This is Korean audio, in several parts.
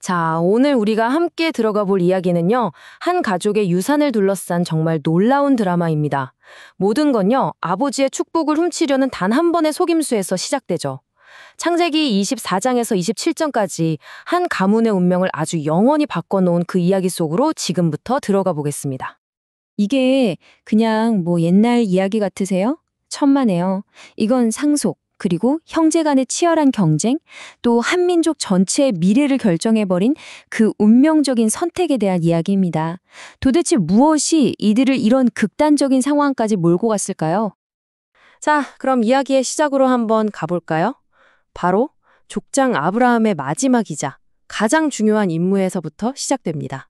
자, 오늘 우리가 함께 들어가 볼 이야기는요, 한 가족의 유산을 둘러싼 정말 놀라운 드라마입니다. 모든 건요, 아버지의 축복을 훔치려는 단 한 번의 속임수에서 시작되죠. 창세기 24장에서 27장까지 한 가문의 운명을 아주 영원히 바꿔놓은 그 이야기 속으로 지금부터 들어가 보겠습니다. 이게 그냥 옛날 이야기 같으세요? 천만에요. 이건 상속, 그리고 형제 간의 치열한 경쟁, 또 한민족 전체의 미래를 결정해버린 그 운명적인 선택에 대한 이야기입니다. 도대체 무엇이 이들을 이런 극단적인 상황까지 몰고 갔을까요? 자, 그럼 이야기의 시작으로 한번 가볼까요? 바로 족장 아브라함의 마지막이자 가장 중요한 임무에서부터 시작됩니다.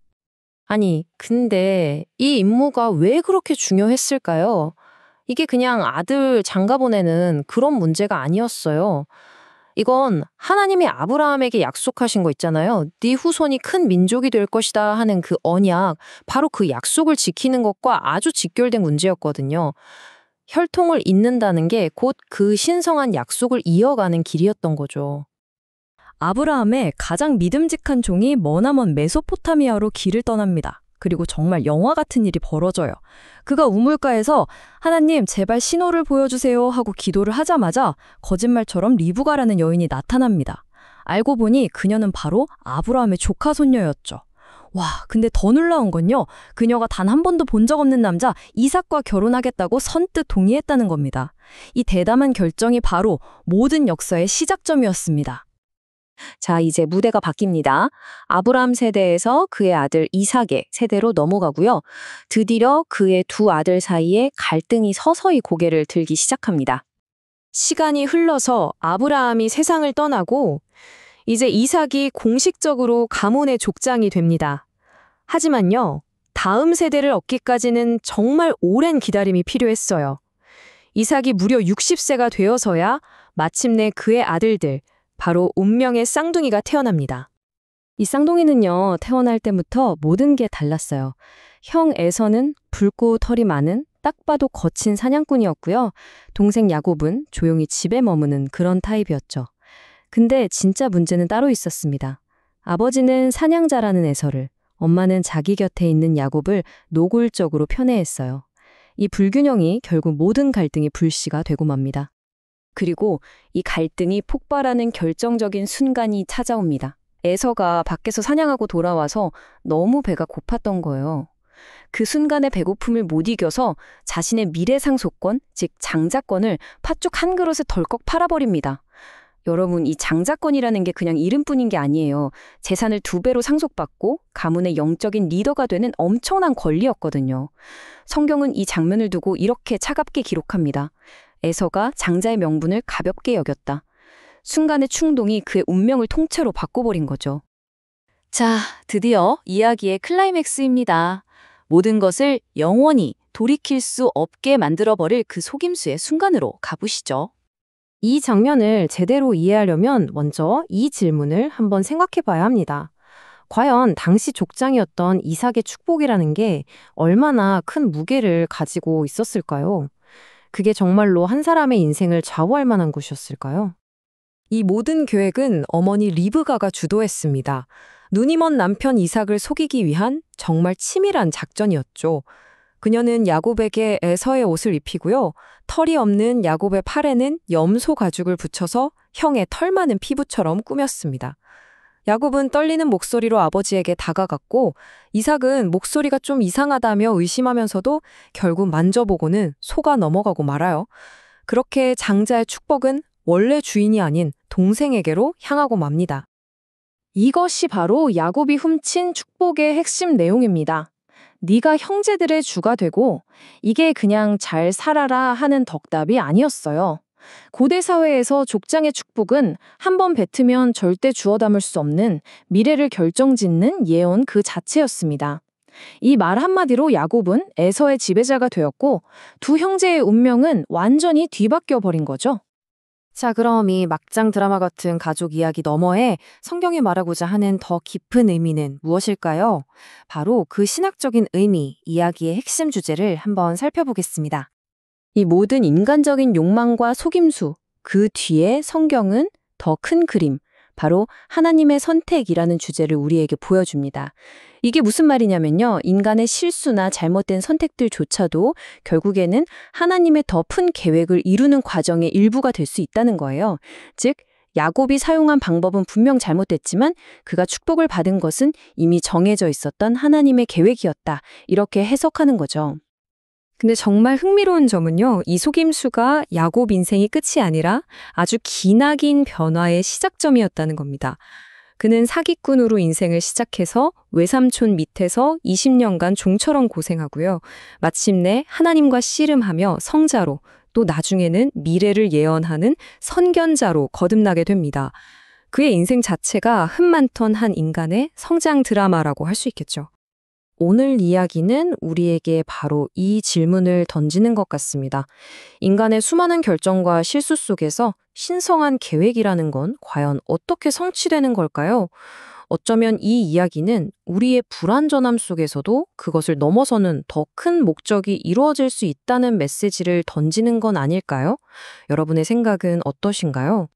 아니, 근데 이 임무가 왜 그렇게 중요했을까요? 이게 그냥 아들 장가 보내는 그런 문제가 아니었어요. 이건 하나님이 아브라함에게 약속하신 거 있잖아요. 네 후손이 큰 민족이 될 것이다 하는 그 언약, 바로 그 약속을 지키는 것과 아주 직결된 문제였거든요. 혈통을 잇는다는 게 곧 그 신성한 약속을 이어가는 길이었던 거죠. 아브라함의 가장 믿음직한 종이 머나먼 메소포타미아로 길을 떠납니다. 그리고 정말 영화 같은 일이 벌어져요. 그가 우물가에서 하나님 제발 신호를 보여주세요 하고 기도를 하자마자 거짓말처럼 리브가라는 여인이 나타납니다. 알고 보니 그녀는 바로 아브라함의 조카 손녀였죠. 와, 근데 더 놀라운 건요. 그녀가 단 한 번도 본 적 없는 남자 이삭과 결혼하겠다고 선뜻 동의했다는 겁니다. 이 대담한 결정이 바로 모든 역사의 시작점이었습니다. 자, 이제 무대가 바뀝니다. 아브라함 세대에서 그의 아들 이삭의 세대로 넘어가고요. 드디어 그의 두 아들 사이에 갈등이 서서히 고개를 들기 시작합니다. 시간이 흘러서 아브라함이 세상을 떠나고 이제 이삭이 공식적으로 가문의 족장이 됩니다. 하지만요, 다음 세대를 얻기까지는 정말 오랜 기다림이 필요했어요. 이삭이 무려 60세가 되어서야 마침내 그의 아들들, 바로 운명의 쌍둥이가 태어납니다. 이 쌍둥이는요, 태어날 때부터 모든 게 달랐어요. 형 에서는 붉고 털이 많은 딱 봐도 거친 사냥꾼이었고요. 동생 야곱은 조용히 집에 머무는 그런 타입이었죠. 근데 진짜 문제는 따로 있었습니다. 아버지는 사냥자라는 에서를, 엄마는 자기 곁에 있는 야곱을 노골적으로 편애했어요. 이 불균형이 결국 모든 갈등의 불씨가 되고 맙니다. 그리고 이 갈등이 폭발하는 결정적인 순간이 찾아옵니다. 에서가 밖에서 사냥하고 돌아와서 너무 배가 고팠던 거예요. 그 순간의 배고픔을 못 이겨서 자신의 미래 상속권, 즉 장자권을 팥죽 한 그릇에 덜컥 팔아버립니다. 여러분, 이 장자권이라는 게 그냥 이름뿐인 게 아니에요. 재산을 2배로 상속받고 가문의 영적인 리더가 되는 엄청난 권리였거든요. 성경은 이 장면을 두고 이렇게 차갑게 기록합니다. 에서가 장자의 명분을 가볍게 여겼다. 순간의 충동이 그의 운명을 통째로 바꿔버린 거죠. 자, 드디어 이야기의 클라이맥스입니다. 모든 것을 영원히 돌이킬 수 없게 만들어버릴 그 속임수의 순간으로 가보시죠. 이 장면을 제대로 이해하려면 먼저 이 질문을 한번 생각해 봐야 합니다. 과연 당시 족장이었던 이삭의 축복이라는 게 얼마나 큰 무게를 가지고 있었을까요? 그게 정말로 한 사람의 인생을 좌우할 만한 것이었을까요? 이 모든 계획은 어머니 리브가가 주도했습니다. 눈이 먼 남편 이삭을 속이기 위한 정말 치밀한 작전이었죠. 그녀는 야곱에게 에서의 옷을 입히고요. 털이 없는 야곱의 팔에는 염소 가죽을 붙여서 형의 털 많은 피부처럼 꾸몄습니다. 야곱은 떨리는 목소리로 아버지에게 다가갔고 이삭은 목소리가 좀 이상하다며 의심하면서도 결국 만져보고는 속아 넘어가고 말아요. 그렇게 장자의 축복은 원래 주인이 아닌 동생에게로 향하고 맙니다. 이것이 바로 야곱이 훔친 축복의 핵심 내용입니다. 네가 형제들의 주가 되고 이게 그냥 잘 살아라 하는 덕답이 아니었어요. 고대 사회에서 족장의 축복은 한 번 뱉으면 절대 주워 담을 수 없는 미래를 결정짓는 예언 그 자체였습니다. 이 말 한마디로 야곱은 에서의 지배자가 되었고 두 형제의 운명은 완전히 뒤바뀌어 버린 거죠. 자, 그럼 이 막장 드라마 같은 가족 이야기 너머에 성경이 말하고자 하는 더 깊은 의미는 무엇일까요? 바로 그 신학적인 의미, 이야기의 핵심 주제를 한번 살펴보겠습니다. 이 모든 인간적인 욕망과 속임수, 그 뒤에 성경은 더 큰 그림, 바로 하나님의 선택이라는 주제를 우리에게 보여줍니다. 이게 무슨 말이냐면요. 인간의 실수나 잘못된 선택들조차도 결국에는 하나님의 더 큰 계획을 이루는 과정의 일부가 될 수 있다는 거예요. 즉, 야곱이 사용한 방법은 분명 잘못됐지만 그가 축복을 받은 것은 이미 정해져 있었던 하나님의 계획이었다. 이렇게 해석하는 거죠. 근데 정말 흥미로운 점은요, 이 속임수가 야곱 인생이 끝이 아니라 아주 기나긴 변화의 시작점이었다는 겁니다. 그는 사기꾼으로 인생을 시작해서 외삼촌 밑에서 20년간 종처럼 고생하고요. 마침내 하나님과 씨름하며 성자로, 또 나중에는 미래를 예언하는 선견자로 거듭나게 됩니다. 그의 인생 자체가 흠 많던 한 인간의 성장 드라마라고 할 수 있겠죠. 오늘 이야기는 우리에게 바로 이 질문을 던지는 것 같습니다. 인간의 수많은 결정과 실수 속에서 신성한 계획이라는 건 과연 어떻게 성취되는 걸까요? 어쩌면 이 이야기는 우리의 불완전함 속에서도 그것을 넘어서는 더 큰 목적이 이루어질 수 있다는 메시지를 던지는 건 아닐까요? 여러분의 생각은 어떠신가요?